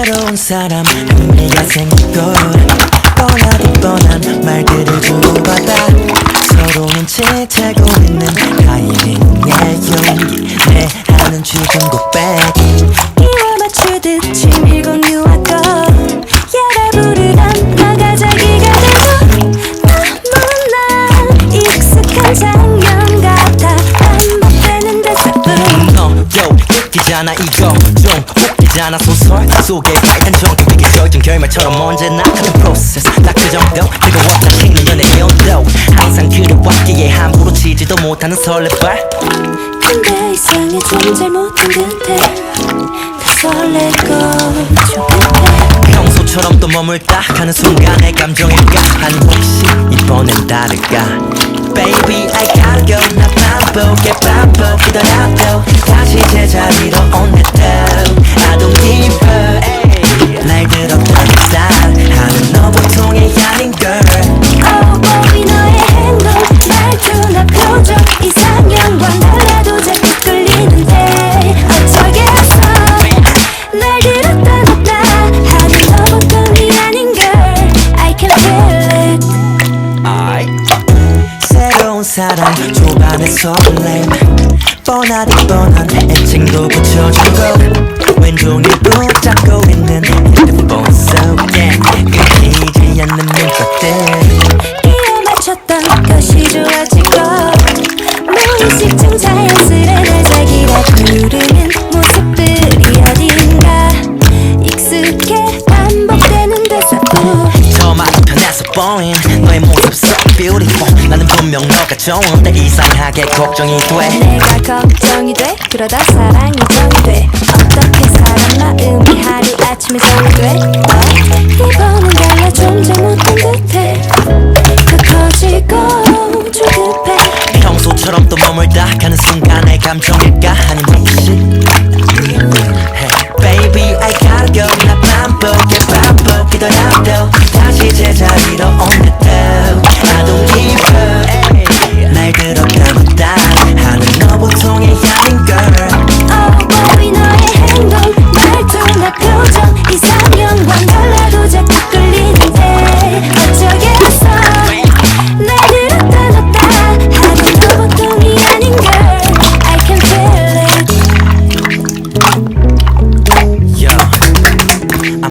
새로운 사람 흥미가 생기고 뻔하디 뻔한 말들을 주고받아 서로 눈치채고 있는 타이밍 내용 내 하는 죽은 고백 이와 맞추듯 치밀곤 유화도 얘가 부르던 나가자기가 되고 너무나 익숙한 장면 같아 반복되는 대사뿐 너요 느끼잖아 이거 좀 웃기잖아 소설 속에 빨간 전기 위기적인 결말처럼 언제나 하는 프로세스 딱 그 정도 뜨거웠다 식는 연애 연도 항상 그려왔기에 함부로 치지도 못하는 설레발 근데 이상해 좀 잘못한 듯해 다 설레고 조급해 평소처럼 또 머물다 가는 순간의 감정일까 아니 혹시 이번엔 다를까 Baby I gotta go 나 반복해 반복이더라도 다시 제자리로 온댔다 I don't give up 날 들었던 쌀 하는 너 보통의 아닌 girl Oh boy 너의 행동 말투나 표정 이상형과 달라도 자꾸 끌리는데 어쩌겠어 날 들었다 놨다 하는 너 보통이 아닌 girl I can feel it 새로운 사람 초반의 설렘 뻔하디 뻔한 애칭도 붙여주고 왼종일 붙잡고 있는 핸드폰 속에 끊이지 않는 문자들 이에 맞췄던 것이 좋아지고 무의식중 자연스레 날 자기라 부르는 모습들이 어딘가 익숙해 반복되는 대사뿐 저 맞은편에서 보인 너의 모습 so beautiful 나는 분명 너가 좋은데 이상하게 걱정이 돼 내가 걱정이 돼 그러다 사랑이 정이 돼 어떻게 사람 마음이 하루아침에 정이 돼 이번엔 달라 좀 잘못한 듯해 더 커지고 조급해 평소처럼 또 머물다 가는 순간의 감정일까